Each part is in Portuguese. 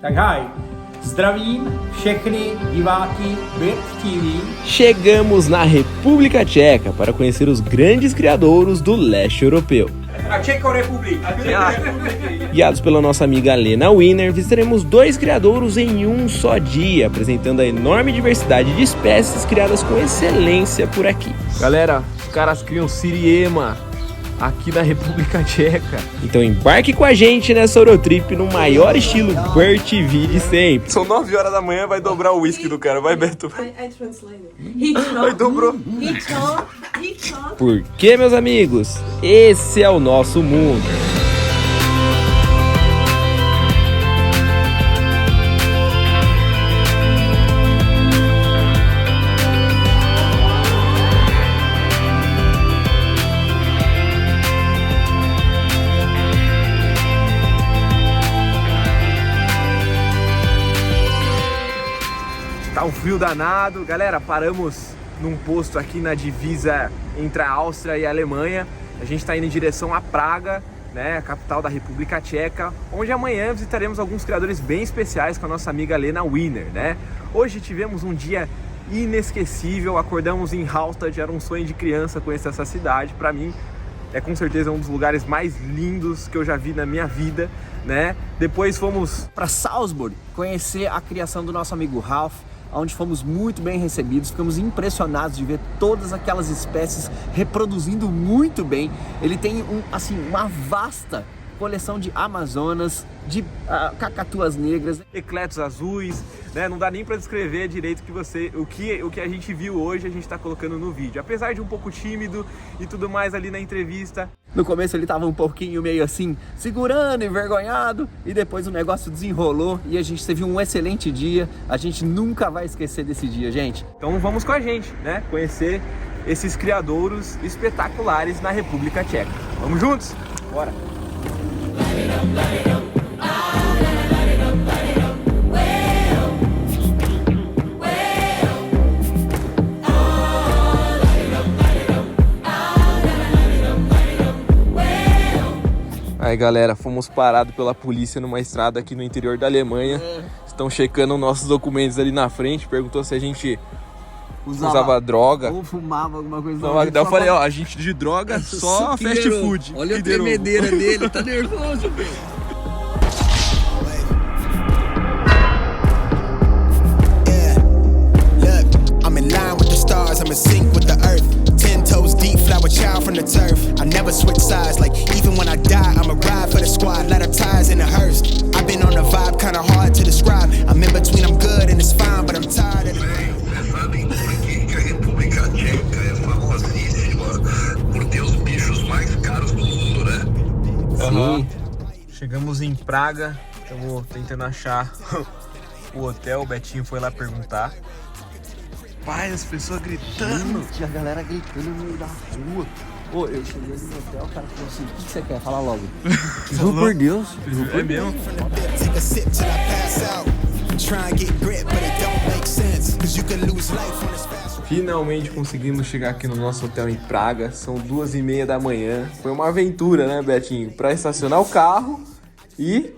Tak hi, zdravím všechny diváky Bird TV. Chegamos na República Tcheca para conhecer os grandes criadouros do leste europeu. A Českorepublika. Guiados pela nossa amiga Lena Wiener, visitaremos 2 criadouros em um só dia, apresentando a enorme diversidade de espécies criadas com excelência por aqui. Galera, os caras criam siriema aqui na República Tcheca. Então embarque com a gente nessa Eurotrip no maior estilo Bird TV de sempre. São 9 horas da manhã, vai dobrar o whisky do cara. Vai, Beto. I translated. He can't. Ai, dobrou. He can't. Porque, meus amigos, esse é o nosso mundo. Tá um frio danado, galera. Paramos num posto aqui na divisa entre a Áustria e a Alemanha. A gente está indo em direção a Praga, né, a capital da República Tcheca, onde amanhã visitaremos alguns criadores bem especiais com a nossa amiga Lena Wiener, né? Hoje tivemos um dia inesquecível, acordamos em Hallstatt, era um sonho de criança conhecer essa cidade. Para mim é com certeza um dos lugares mais lindos que eu já vi na minha vida, né? Depois fomos para Salzburg conhecer a criação do nosso amigo Ralph, onde fomos muito bem recebidos, ficamos impressionados de ver todas aquelas espécies reproduzindo muito bem. Ele tem uma vasta coleção de amazonas, de cacatuas negras, ecletos azuis, né? Não dá nem para descrever direito o que a gente viu hoje, a gente está colocando no vídeo. Apesar de um pouco tímido e tudo mais ali na entrevista. No começo ele tava um pouquinho meio assim, segurando, envergonhado, e depois o negócio desenrolou e a gente teve um excelente dia. A gente nunca vai esquecer desse dia, gente. Então vamos com a gente, né? Conhecer esses criadouros espetaculares na República Tcheca. Vamos juntos? Bora! Aí galera, fomos parados pela polícia numa estrada aqui no interior da Alemanha. Estão checando nossos documentos ali na frente. Perguntou se a gente usava droga ou fumava alguma coisa. Não, eu falei, ó, a gente de droga só fast food. Olha a tremedeira dele, tá nervoso, velho. I'm in sync with the earth. 10 toes deep, flower child from the turf. I never switch sides, like even when I die, I'm a ride for the squad. Let up ties in the hearse. I've been on the vibe, kinda hard to describe. I'm in between, I'm good and it's fine, but I'm tired of the... Vocês sabem que a República Tcheca é famosíssima por ter os bichos mais caros do mundo, né? Sim. Chegamos em Praga, estamos tentando achar o hotel. O Betinho foi lá perguntar. Pai, as pessoas gritando. Gente, a galera gritando no meio da rua. Pô, eu cheguei no hotel, o cara falou assim, o que você quer? Fala logo. Juro por Deus. É mesmo? Take a sip till I pass out. Try and get grip, but it don't make sense. Cause you can lose life on this fast. Finalmente conseguimos chegar aqui no nosso hotel em Praga. São 2h30 da manhã. Foi uma aventura, né, Betinho? Pra estacionar o carro e...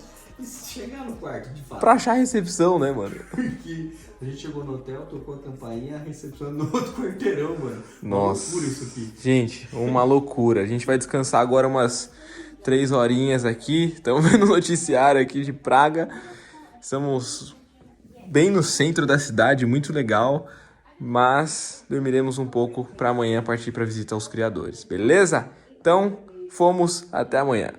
chegar no quarto, de fato. Pra achar a recepção, né, mano? Porque a gente chegou no hotel, tocou a campainha, a recepção no outro quarteirão, mano. Nossa. Uma loucura isso aqui. Gente, uma loucura. A gente vai descansar agora umas 3 horinhas aqui. Estamos vendo o noticiário aqui de Praga. Estamos bem no centro da cidade, muito legal. Mas dormiremos um pouco para amanhã partir para visitar os criadores, beleza? Então, fomos, até amanhã.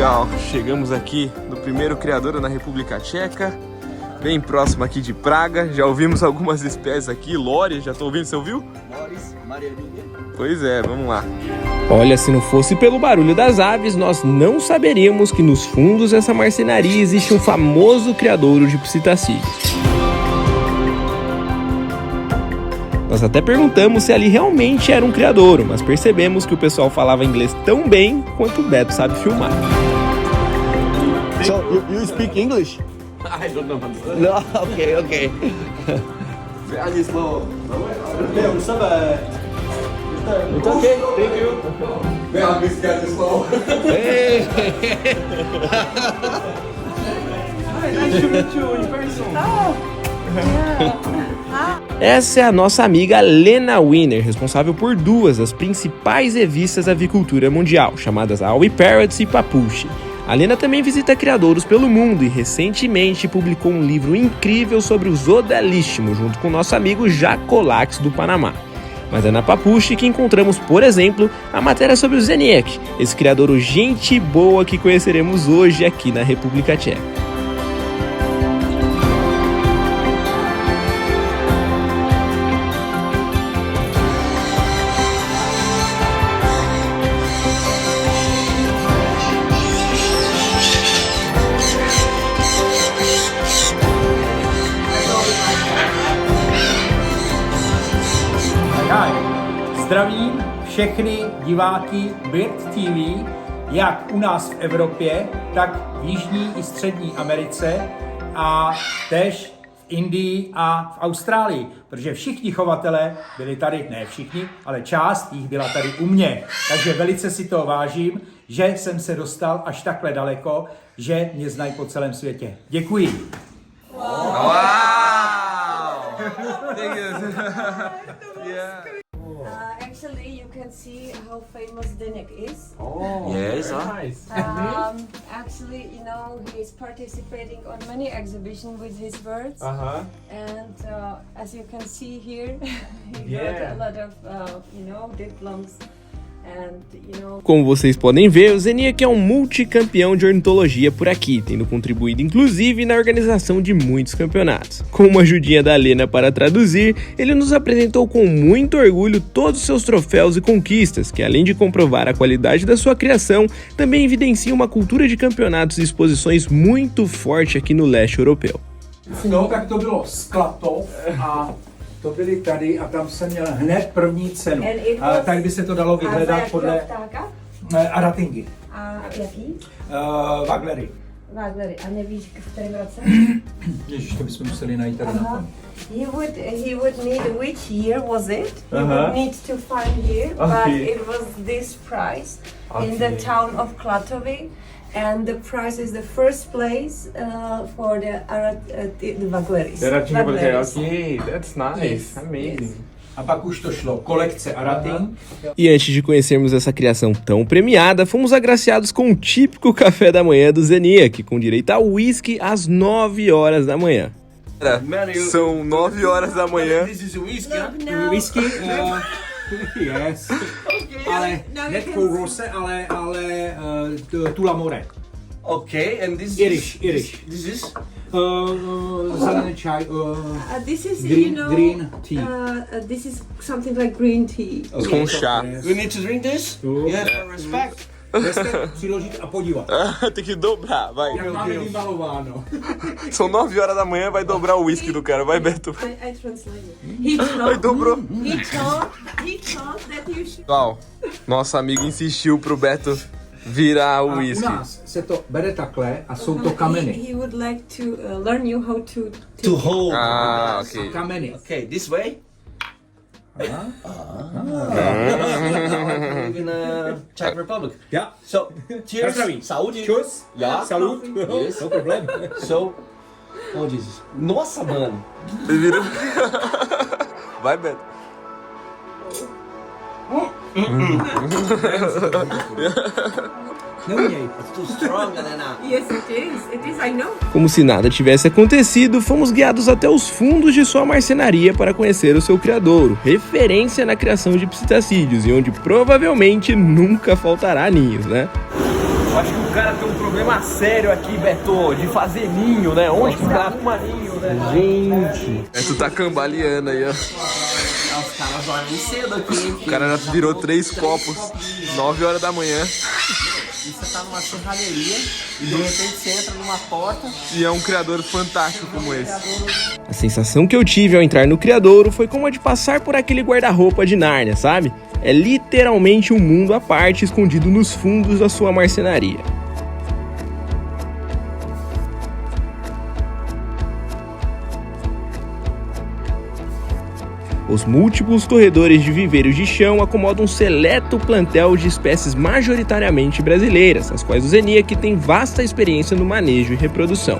legal. Chegamos aqui no primeiro criador na República Tcheca, bem próximo aqui de Praga. Já ouvimos algumas espécies aqui, lória, já tô ouvindo, você ouviu? Loris, Marianinha. Pois é, vamos lá. Olha, se não fosse pelo barulho das aves, nós não saberíamos que nos fundos dessa marcenaria existe um famoso criadouro de psitacídeos. Nós até perguntamos se ali realmente era um criadouro, mas percebemos que o pessoal falava inglês tão bem quanto o Beto sabe filmar. So, you speak English? I don't know. No, okay. Very slow. It's okay, thank you. Man, this guy is slow. Hey. Nice to meet you in person. Essa é a nossa amiga Lena Wiener, responsável por duas das principais revistas da avicultura mundial, chamadas Aviparrots e Papuche. A Lena também visita criadouros pelo mundo e recentemente publicou um livro incrível sobre o zoodalístimo, junto com o nosso amigo Jacolax do Panamá. Mas é na Papuche que encontramos, por exemplo, a matéria sobre o Zeniek, esse criadouro gente boa que conheceremos hoje aqui na República Tcheca. Zdravím všechny diváky Bird TV, jak u nás v Evropě, tak v Jižní i Střední Americe a též v Indii a v Austrálii, protože všichni chovatelé byli tady, ne všichni, ale část jich byla tady u mě. Takže velice si to vážím, že jsem se dostal až takhle daleko, že mě znají po celém světě. Děkuji. Wow! Thank you. Yeah. Actually, you can see how famous Zdeněk is. Oh, Yes, nice. Actually, you know, he is participating on many exhibitions with his birds. And as you can see here, he got a lot of, diplomas. And, Como vocês podem ver, o Zeniek é um multicampeão de ornitologia por aqui, tendo contribuído inclusive na organização de muitos campeonatos. Com uma ajudinha da Lena para traduzir, ele nos apresentou com muito orgulho todos os seus troféus e conquistas, que além de comprovar a qualidade da sua criação, também evidencia uma cultura de campeonatos e exposições muito forte aqui no leste europeu. No, tak to bylo z Klatov a to byli tady a tam jsem měl hned první cenu. Tady by se to dalo vyhledat podle Aratingy. A jaký? Waglery. Waglery. A nevíš, v kterém roce? Ježiš, to bychom museli najít tady na tom. He would need, which year was it? He would need to find here, but it was this prize in the town of Klatovy. And the prize is the first place for the Wagleris. Okay, that's nice. Yes, Amazing. yes. A pak už to šlo, kolekce Arating. E antes de conhecermos essa criação tão premiada, fomos agraciados com o típico café da manhã do Zeniek, com direito a whisky às 9 horas da manhã. São 9 horas da manhã. This is whisky. No. Whisky. Yes. Ale ne tvou rose, ale Tulamore. Okay, and this Irish. This is Zelený čaj. This is, Green tea. This is something like green tea. Com chá. we need to drink this? Yeah, respect. Přiložit a podívat. Tem que dobrar, vai. Jak máme vymalováno. São 9 horas da manhã, vai dobrar o whisky do cara. Vai, Beto. I translate it. Ai, dobrou. He thought that you should. Pessoal, nosso amigo insistiu pro Beto virar o A u whisky. nás se to bere takhle a jsou to kameny. He would like to learn you how to hold. Ah, ok. Kameny. Okay, this way. I live in Czech Republic. Yeah. So, cheers. Zdraví. Saúde. Cheers. Yeah. Salut. Yes. No problem. So, oh Jesus. Nossa, mano. Vai, Beto. It's too strong, Helena. Yes, it is, I know. Como se nada tivesse acontecido, fomos guiados até os fundos de sua marcenaria para conhecer o seu criadouro, referência na criação de psitacídeos e onde provavelmente nunca faltará ninhos, né? Eu acho que o cara tem um problema sério aqui, Beto, de fazer ninho, né? Onde que o cara arruma ninho, né? Gente. Tu tá cambaleando aí, ó. Os caras dormem cedo aqui, hein? O cara já virou 3 copos, 9 horas da manhã. E você tá numa serralheria e de repente você entra numa porta. E é um criador fantástico como esse. A sensação que eu tive ao entrar no criadouro foi como a de passar por aquele guarda-roupa de Nárnia, sabe? É literalmente um mundo à parte escondido nos fundos da sua marcenaria. Os múltiplos corredores de viveiros de chão acomodam um seleto plantel de espécies majoritariamente brasileiras, as quais o Zeniak tem vasta experiência no manejo e reprodução.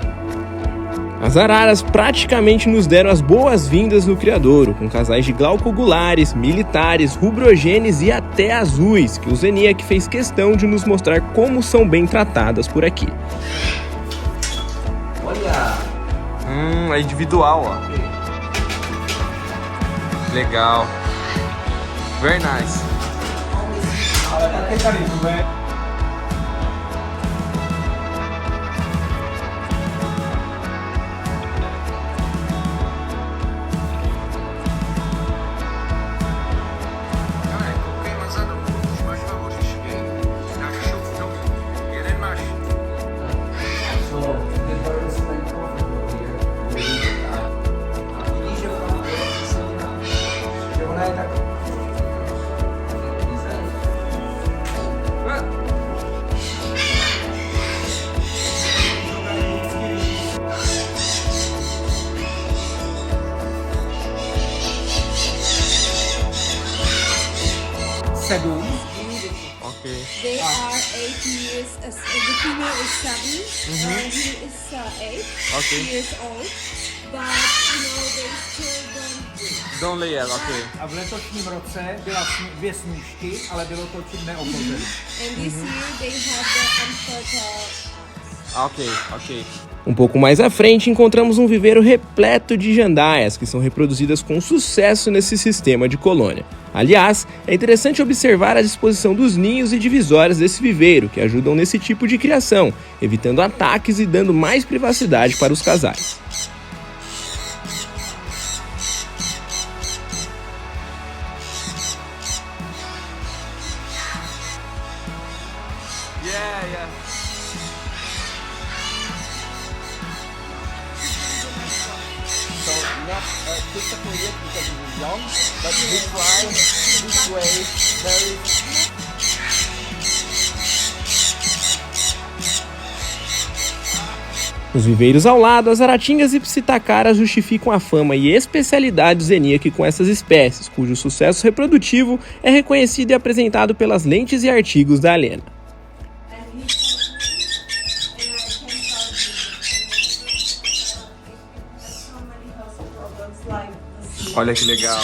As araras praticamente nos deram as boas-vindas no criadouro, com casais de glaucogulares, militares, rubrogenes e até azuis, que o Zeniak fez questão de nos mostrar como são bem tratadas por aqui. É individual, ó. Legal. Very nice. Ok. They are 8 years, the female is 7, he is 8 Ok. years old, but they still Don't lay egg, ok. A v letošním roce byla 2 snůžky, ale bylo to čím neopozené. and this year they have the unfertile. Ok, ok. Um pouco mais à frente encontramos um viveiro repleto de jandaias, que são reproduzidas com sucesso nesse sistema de colônia. Aliás, é interessante observar a disposição dos ninhos e divisórias desse viveiro, que ajudam nesse tipo de criação, evitando ataques e dando mais privacidade para os casais. Yeah, yeah. So not typically it because it is young, but we try this way very. Nos viveiros ao lado, as aratingas e psitacaras justificam a fama e especialidade do Zeniak com essas espécies, cujo sucesso reprodutivo é reconhecido e apresentado pelas lentes e artigos da Lena. Olha que legal.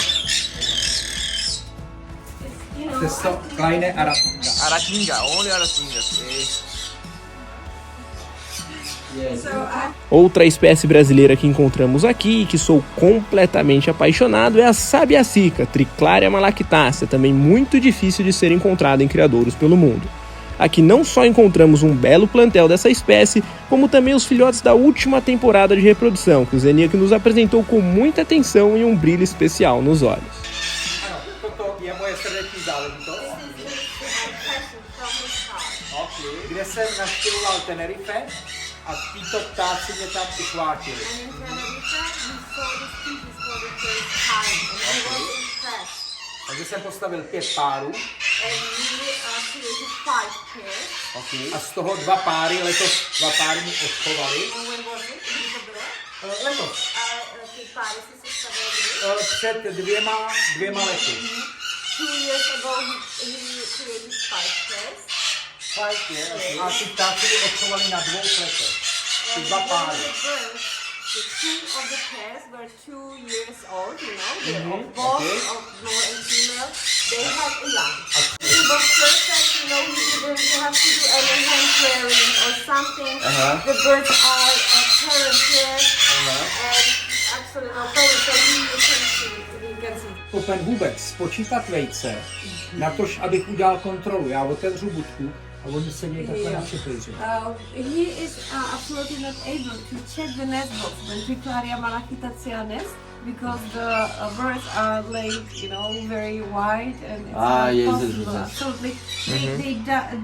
Testo kleine Aratinga. Aratinga, only Aratinga. Outra espécie brasileira que encontramos aqui e que sou completamente apaixonado é a sabiacica, Triclaria malactácea, também muito difícil de ser encontrada em criadouros pelo mundo. Aqui não só encontramos um belo plantel dessa espécie, como também os filhotes da última temporada de reprodução, que o Zeniak nos apresentou com muita atenção e um brilho especial nos olhos. Toto je moje srdeční záležitost. Kde jsem navštěvoval Tenerife a títo ptáci mě tam uchvátili. Takže jsem postavil 5 párů a z toho 2 páry, letos 2 páry mi odchovali. Letos. Před dvěma lety. 2 years ago he created 5 pairs. A ty ptáci mi odchovali na 2 letech. Ty 2 páry. The 2 of the pairs were 2 years old, they're both of male and female. They had a young. It was perfect, he didn't have to do any hand rearing or something. The birds are parent here, and absolutely no problem. So you can see. Schopen vůbec spočítat vejce, natož abych udělal kontrolu. Já otevřu budku a oni se dějí takhle na překliži. He is absolutely not able to check the nest box when Piklaria malachitacea nest because the birds are laid, you know, very wide and it's not yes, possible. yes. So they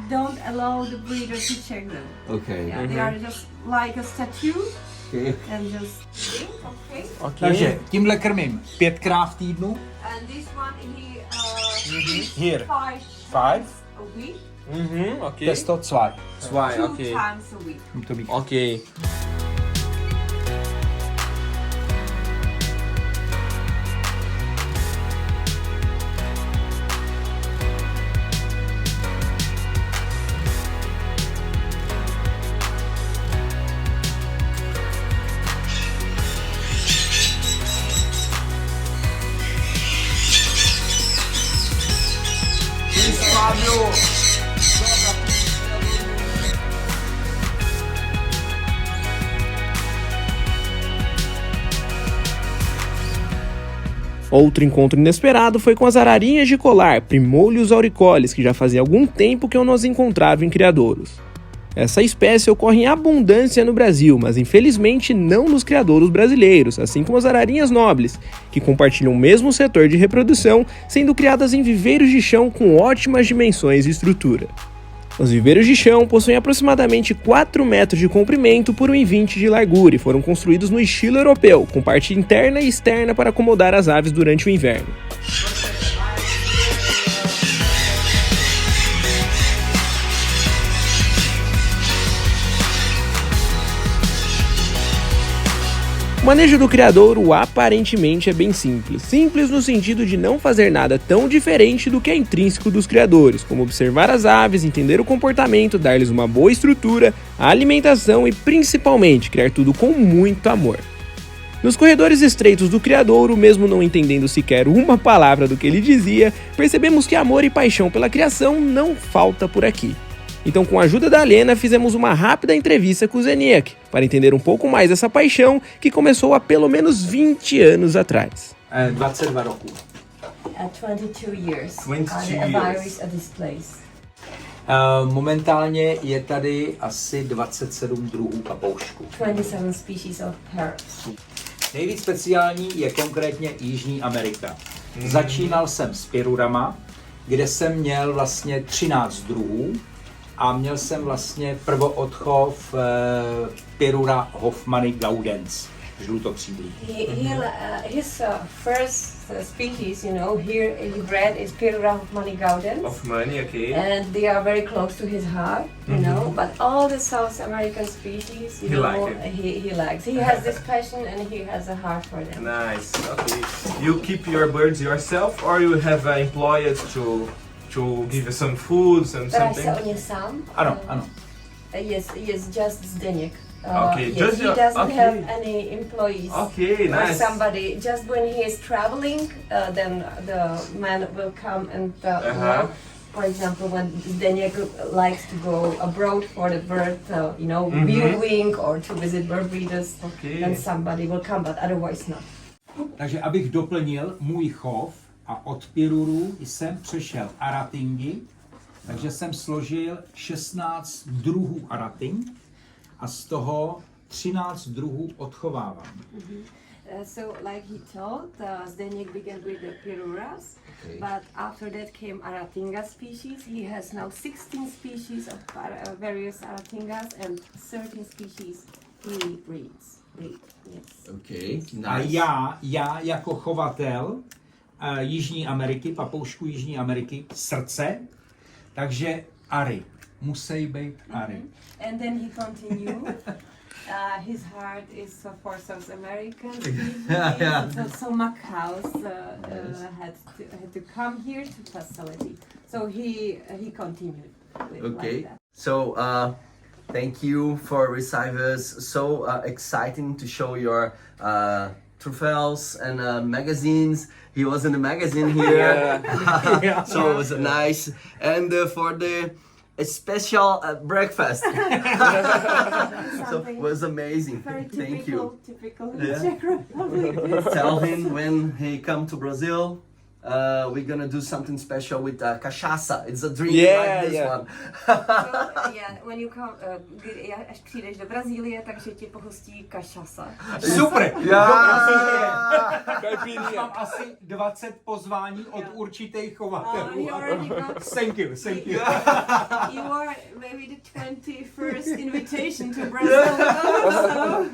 don't allow the breeder to check them. Okay. Yeah, they are just like a statue Okay. and just okay. Takže tímhle krmím 5krát v týdnu. And this one he Here. 5 a week, Okay. Testo 2. Zwei, 2 okay. times a week. To být. Okay. Outro encontro inesperado foi com as ararinhas de colar, Primolius auricolis, que já fazia algum tempo que eu não as encontrava em criadouros. Essa espécie ocorre em abundância no Brasil, mas infelizmente não nos criadouros brasileiros, assim como as ararinhas nobres, que compartilham o mesmo setor de reprodução, sendo criadas em viveiros de chão com ótimas dimensões e estrutura. Os viveiros de chão possuem aproximadamente 4 metros de comprimento por 1,20 de largura e foram construídos no estilo europeu, com parte interna e externa para acomodar as aves durante o inverno. O manejo do criadouro aparentemente é bem simples. Simples no sentido de não fazer nada tão diferente do que é intrínseco dos criadores, como observar as aves, entender o comportamento, dar-lhes uma boa estrutura, a alimentação e, principalmente, criar tudo com muito amor. Nos corredores estreitos do criadouro, mesmo não entendendo sequer uma palavra do que ele dizia, percebemos que amor e paixão pela criação não falta por aqui. Então, com a ajuda da Lena, fizemos uma rápida entrevista com o Zeniak, para entender um pouco mais essa paixão que começou há pelo menos 20 anos atrás. 22 roků. 22 years. 22 a years. virus at this place. Momentálně je tady asi 27 druhů papoušků. 27 species of parrots. Nejvíc speciální je konkrétně Jižní Amerika. Začínal jsem s pirurama, kde jsem měl vlastně 13 druhů a měl jsem vlastně prvoodchov Pirura hoffmanni gaudens, žlutokřídlý. His first species, you know, here he bred is Pirura hoffmanni gaudens. Of money, okay. And they are very close to his heart, you know. But all the South American species, you know, he likes. He has this passion and he has a heart for them. Nice, okay. You keep your birds yourself or you have employees to give you some foods and something? Only some. Ano. Yes, just Zdeněk. Okay, yes, just he doesn't okay. have any employees. Okay, Or nice. somebody. Just when he is traveling, then the man will come and, you know, for example, when Zdeněk likes to go abroad for the bird, you know, viewing or to visit bird breeders, then somebody will come, but otherwise not. Takže abych doplnil můj chov a od pirurů jsem přešel aratingy, takže jsem složil 16 druhů arating a z toho 13 druhů odchovávám. So, like he told, Zdeněk began with the Piruras, but after that came Aratinga species. He has now 16 species of various Aratingas and 13 species he breeds. Yes. Okay, A nice. já jako chovatel Jižní Ameriky, papoušku Jižní Ameriky, srdce, takže Ari. Musí být Ari. And then he continued. His heart is for South American species. So Macaus had to come here to facility. So he continued with like that. So thank you for receive us. So exciting to show your trophies and magazines. He was in the magazine here, so it was nice. And for the special breakfast, so it was amazing. Very Thank you. typical Yeah. Czech Republic. Tell him when he come to Brazil, we're gonna do something special with cachaça. It's a drink Yeah, like this yeah. one. So, yeah, when you come, až přijdeš do Brazílie, takže ti pohostí kašasa. Super! Caipirinha. Mám asi 20 pozvání od určitých chovatelů. You already got, Thank you, thank you. you are maybe the 21st invitation to Brazil.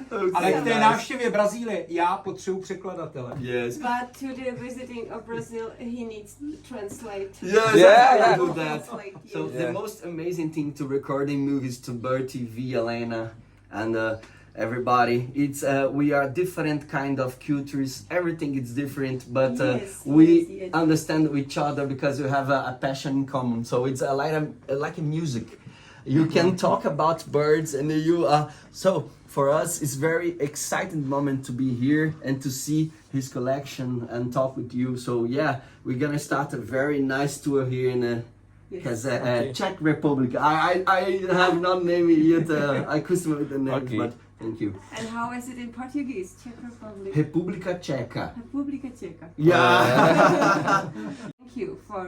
So, Ale k té návštěvě Brazílie já potřebuji překladatele. Yes. but to the visiting of Brazil, he needs to translate. Yes, Yeah, I do that. Translate, So yes. the most amazing thing to recording movies to Bird TV, Elena, and everybody, it's we are different kind of cultures. Everything is different, but Yes, we yes. understand each other because we have a passion in common. So it's like a music. You can talk about birds, and you so for us it's very exciting moment to be here and to see his collection and talk with you. So yeah, we're gonna start a very nice tour here in Czech Republic. I have not named it yet. I custom with the names, Okay. but thank you. And how is it in Portuguese? Czech Republic. República Checa. República Checa. Yeah. Thank you for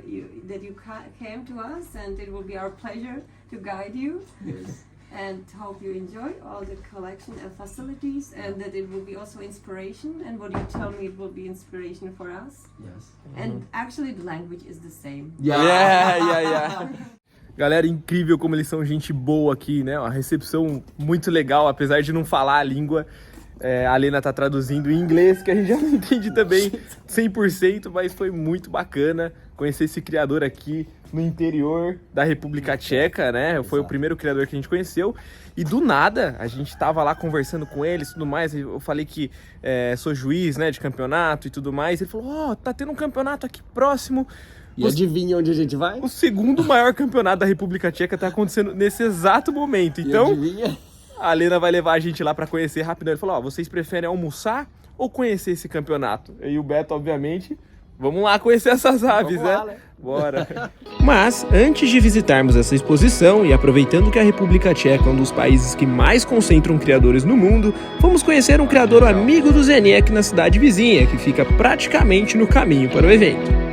you that you came to us, and it will be our pleasure to guide you. Yes. And hope you enjoy all the collection and facilities, and that it will be also inspiration. And what you tell me, it will be inspiration for us. Yes. And actually, the language is the same. Yeah. Galera, incrível como eles são gente boa aqui, né? Uma recepção muito legal, apesar de não falar a língua. A Lena tá traduzindo em inglês, que a gente já não entende também 100%, mas foi muito bacana conhecer esse criador aqui no interior da República Tcheca, né? Foi o primeiro criador que a gente conheceu. E do nada, a gente tava lá conversando com eles e tudo mais. Eu falei que sou juiz, né, de campeonato e tudo mais. Ele falou, tá tendo um campeonato aqui próximo. E adivinha onde a gente vai? O segundo maior campeonato da República Tcheca tá acontecendo nesse exato momento. Então, adivinha? a Lena vai levar a gente lá pra conhecer rapidão. Ele falou, vocês preferem almoçar ou conhecer esse campeonato? E o Beto, obviamente, vamos lá conhecer essas aves, né? Bora. Mas, antes de visitarmos essa exposição e aproveitando que a República Tcheca é um dos países que mais concentram criadores no mundo, vamos conhecer um criador amigo do Zeniek na cidade vizinha, que fica praticamente no caminho para o evento.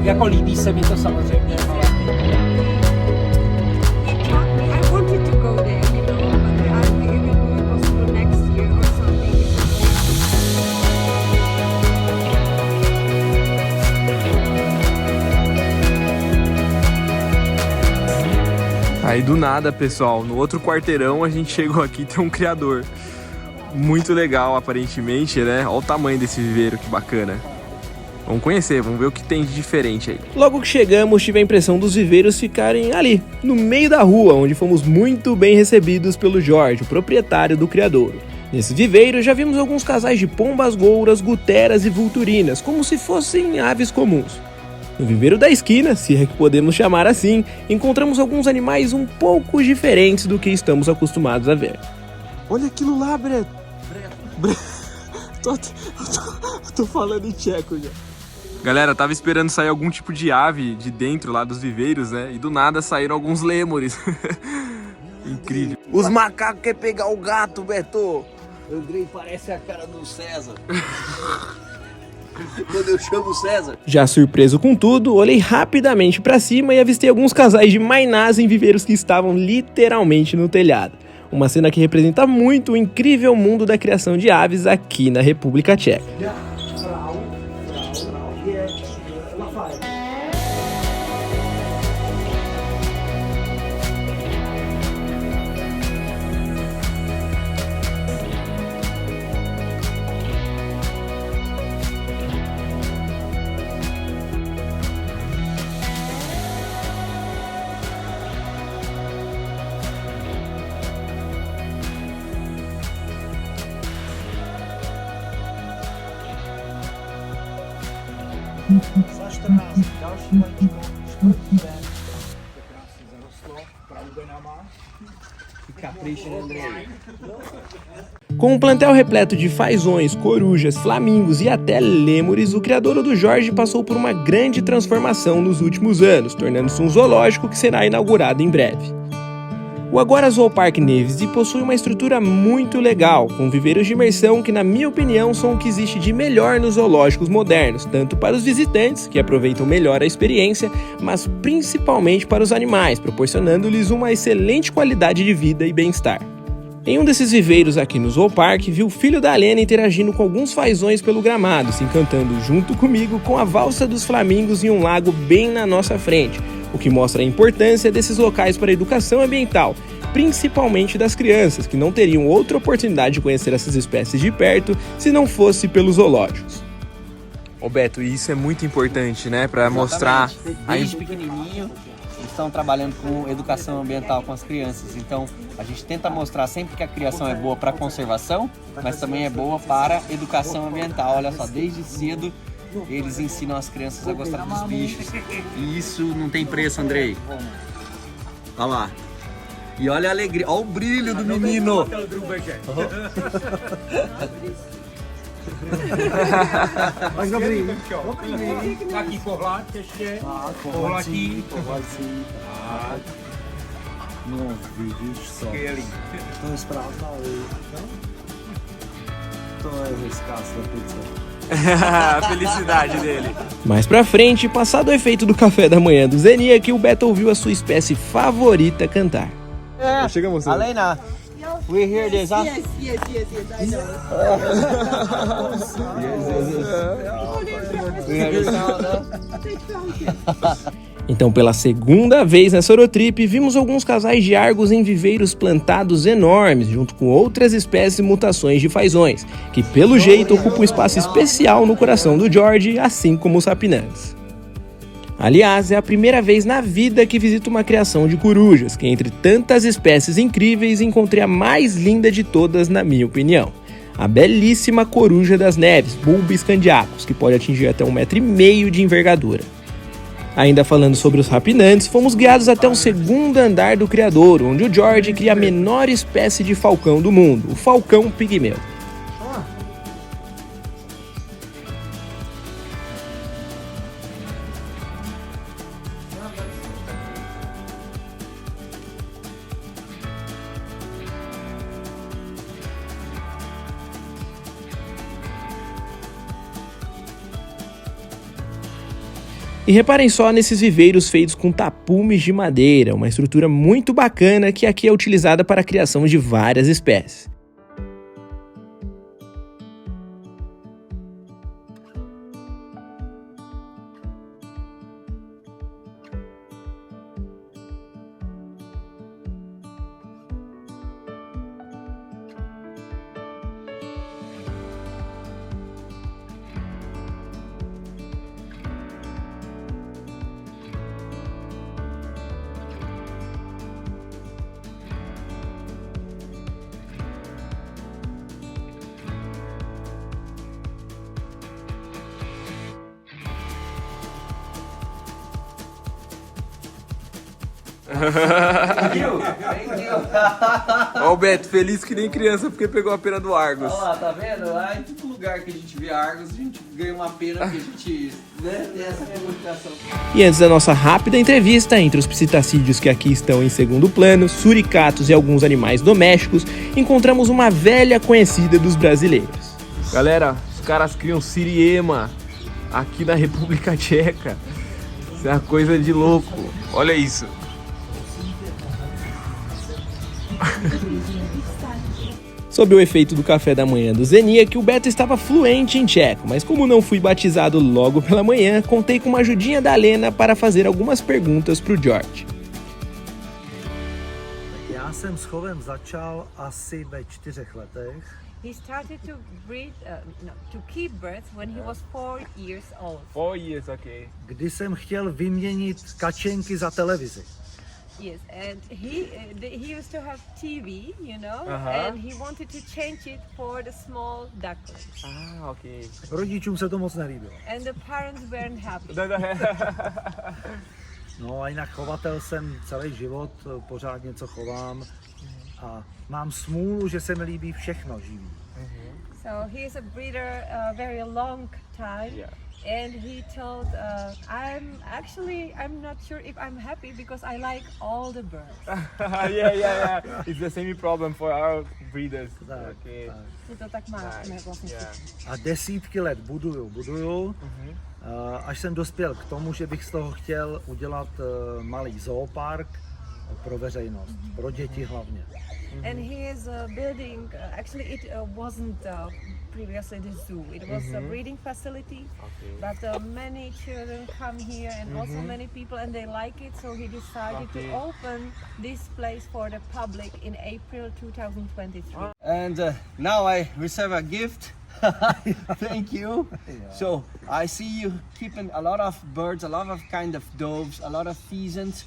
Jako líbí se mi to samozřejmě. I wanted to go there, but I think it will be possible next year or something. Aí do nada, pessoal, no outro quarteirão a gente chegou aqui e tem um criador muito legal, aparentemente, né? Olha o tamanho desse viveiro, que bacana. Vamos conhecer, vamos ver o que tem de diferente aí. Logo que chegamos, tive a impressão dos viveiros ficarem ali, no meio da rua, onde fomos muito bem recebidos pelo Jorge, o proprietário do criadouro. Nesse viveiro já vimos alguns casais de pombas gouras, guteras e vulturinas, como se fossem aves comuns. No viveiro da esquina, se é que podemos chamar assim, encontramos alguns animais um pouco diferentes do que estamos acostumados a ver. Olha aquilo lá, Breto! Tô falando em tcheco já. Galera, tava esperando sair algum tipo de ave de dentro lá dos viveiros, né? E do nada saíram alguns lêmures. Incrível. Os macacos querem pegar o gato, Beto! Andrei parece a cara do César. Quando eu chamo o César. Já surpreso com tudo, olhei rapidamente pra cima e avistei alguns casais de mainás em viveiros que estavam literalmente no telhado. Uma cena que representa muito o incrível mundo da criação de aves aqui na República Tcheca. Com um plantel repleto de fazões, corujas, flamingos e até lêmures, o criadouro do Jorge passou por uma grande transformação nos últimos anos, tornando-se um zoológico que será inaugurado em breve. O Agora Zoopark Nevesy possui uma estrutura muito legal, com viveiros de imersão que, na minha opinião, são o que existe de melhor nos zoológicos modernos, tanto para os visitantes, que aproveitam melhor a experiência, mas principalmente para os animais, proporcionando-lhes uma excelente qualidade de vida e bem-estar. Em um desses viveiros aqui no Zoopark, vi o filho da Lena interagindo com alguns fazões pelo gramado, se encantando junto comigo com a valsa dos flamingos em um lago bem na nossa frente, o que mostra a importância desses locais para a educação ambiental, principalmente das crianças, que não teriam outra oportunidade de conhecer essas espécies de perto se não fosse pelos zoológicos. Ô Beto, e isso é muito importante, né? Para mostrar... Desde pequenininho, eles estão trabalhando com educação ambiental com as crianças. Então, a gente tenta mostrar sempre que a criação é boa para conservação, mas também é boa para educação ambiental. Olha só, desde cedo eles ensinam as crianças a gostar dos bichos. E isso não tem preço, Andrei. Olha lá. E olha a alegria, olha o brilho do menino. Tak Taký pohlad ještě. Pohladí. No, vidíš co? Skvělý. To je správná, to je hezká slepice. A felicidade dele. Mais pra frente, passado o efeito do café da manhã do Zeniak, o Beto ouviu a sua espécie favorita cantar. Chegamos. Alena, we hear this, huh? Yes, I know. We hear this sound, huh? Então, pela segunda vez nessa Eurotrip, vimos alguns casais de argos em viveiros plantados enormes, junto com outras espécies e mutações de fazões, que pelo jeito ocupam um espaço especial no coração do George, assim como os rapinantes. Aliás, é a primeira vez na vida que visito uma criação de corujas, que entre tantas espécies incríveis encontrei a mais linda de todas, na minha opinião. A belíssima coruja das neves, Bulbus candiacus, que pode atingir até 1,5 m de envergadura. Ainda falando sobre os rapinantes, fomos guiados até o segundo andar do criadouro, onde o George cria a menor espécie de falcão do mundo, o falcão pigmeu. E reparem só nesses viveiros feitos com tapumes de madeira, uma estrutura muito bacana que aqui é utilizada para a criação de várias espécies. Ó o Beto, feliz que nem criança porque pegou a pena do Argos. Olha lá, tá vendo? Lá em todo lugar que a gente vê Argos, a gente ganha uma pena porque a gente, né, tem essa comunicação. E antes da nossa rápida entrevista, entre os psitacídeos que aqui estão em segundo plano, suricatos e alguns animais domésticos, encontramos uma velha conhecida dos brasileiros. Galera, os caras criam siriema aqui na República Tcheca. Isso é uma coisa de louco. Olha isso. Sob o efeito do café da manhã do Zeniak, o Beto estava fluente em tcheco, mas como não fui batizado logo pela manhã, contei com uma ajudinha da Lena para fazer algumas perguntas pro George. Já jsem s chovem začal asi ve 4 letech. He started to to keep birds when he was 4 years old. 4 years, okay. Kdy jsem chtěl vyměnit kačenky za televizi. Yes, and he used to have TV, you know, and he wanted to change it for the small ducklings. Ah, okay. Rodičům se to moc nelíbilo. And the parents weren't happy. No a jinak chovatel jsem celý život, pořád něco chovám a mám smůlu, že se mi líbí všechno živý. So he is a breeder a very long time, and he told, I'm not sure if I'm happy because I like all the birds. yeah. It's the same problem for our breeders. Okay. Je to tak má vlastně. A desítky let buduju, až jsem dospěl k tomu, že bych z toho chtěl udělat malý zoopark pro veřejnost, pro děti hlavně. And he is building, actually it wasn't previously the zoo, it was a breeding facility, but many children come here and also many people and they like it, so he decided to open this place for the public in April 2023. And now I receive a gift. Thank you. So I see you keeping a lot of birds, a lot of kind of doves, a lot of pheasants.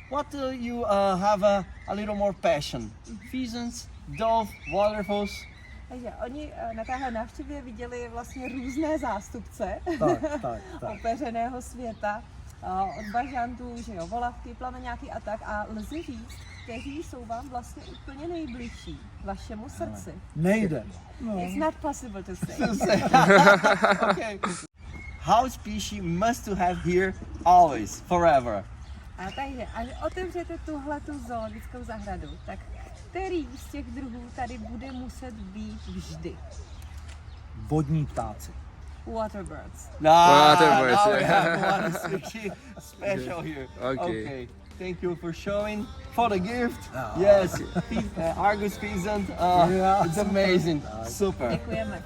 What do you have a little more passion? Pheasants, dove, waterfalls. Takže oni na téhle návštěvě viděli vlastně různé zástupce Tak. opeřeného světa, od bažantů, že jo, volavky, plameňáky a tak. A lze říct, kteří jsou vám vlastně úplně nejbližší vašemu srdci. Nejde. It's not possible to say. Okay. House species must to have here always, forever. A takže, až otevřete tuhletu zoologickou zahradu, tak který z těch druhů tady bude muset být vždy? Vodní ptáci. Waterbirds. Waterbirds, Now we yeah. have one species special here. Okay. Thank you for showing, for the gift. Yes, Argus Pheasant, it's amazing, super. Děkujeme.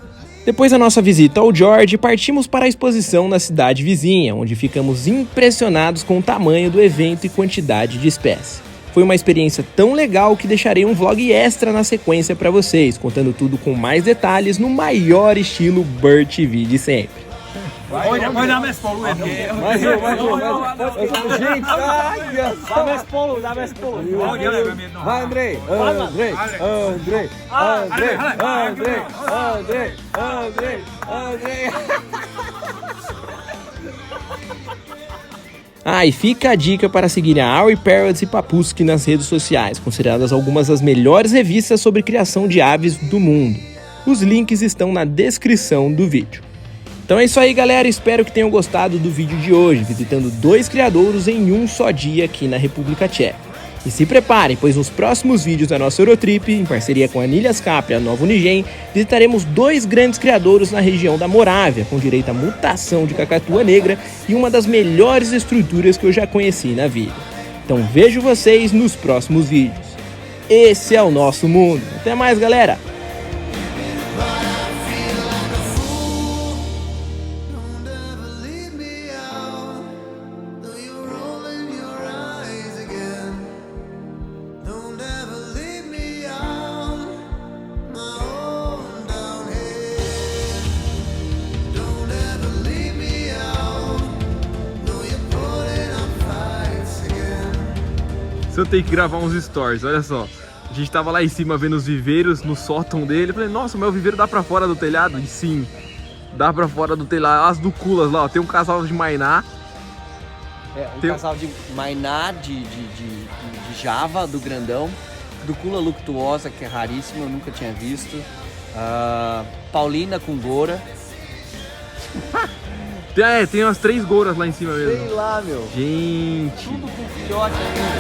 Depois da nossa visita ao George, partimos para a exposição na cidade vizinha, onde ficamos impressionados com o tamanho do evento e quantidade de espécies. Foi uma experiência tão legal que deixarei um vlog extra na sequência para vocês, contando tudo com mais detalhes no maior estilo Bird TV de sempre. Dáme spolu. Dáme spolu. Vai, Andrei! Ah, e fica a dica para seguirem a Auri Parrots e Papuski nas redes sociais, consideradas algumas das melhores revistas sobre criação de aves do mundo. Os links estão na descrição do vídeo. Então é isso aí, galera, espero que tenham gostado do vídeo de hoje, visitando 2 criadouros em um só dia aqui na República Tcheca. E se preparem, pois nos próximos vídeos da nossa Eurotrip, em parceria com a Nilhas Capri e a Nova Unigem, visitaremos 2 grandes criadouros na região da Morávia, com direito à mutação de cacatua negra e uma das melhores estruturas que eu já conheci na vida. Então vejo vocês nos próximos vídeos. Esse é o nosso mundo. Até mais, galera! Se eu tenho que gravar uns stories, olha só. A gente tava lá em cima vendo os viveiros no sótão dele. Eu falei, nossa, mas o viveiro dá pra fora do telhado? E sim, dá pra fora do telhado. As duculas lá, ó, tem um casal de mainá. Um casal de mainá, de Java, do grandão. Ducula luctuosa, que é raríssima, eu nunca tinha visto. Paulina com gora. Tem umas 3 gouras lá em cima mesmo. Sei lá, meu. Gente. Tudo com filhote ainda.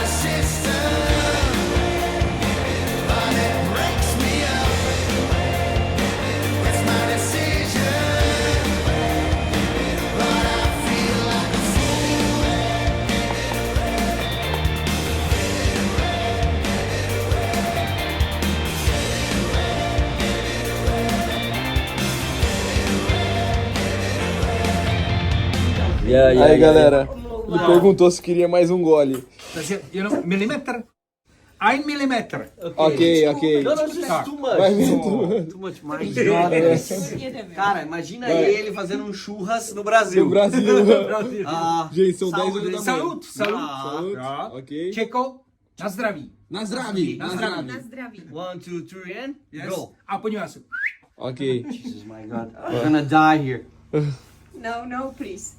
Aí, galera, ele perguntou se queria mais um gole. Milimetr. 1 milimetr. Ok. Não, this is too much. Too much mais. Cara, imagina ele fazendo um churras no Brasil. No Brasil. Gente, são 10 Saúde. anos da Salut. Saúde. Ok. Čeko, na zdraví. Na zdraví. Na zdraví. 1, 2, 3 and go. A podívej se. Ok. Jesus my God, I'm gonna die here. No, please.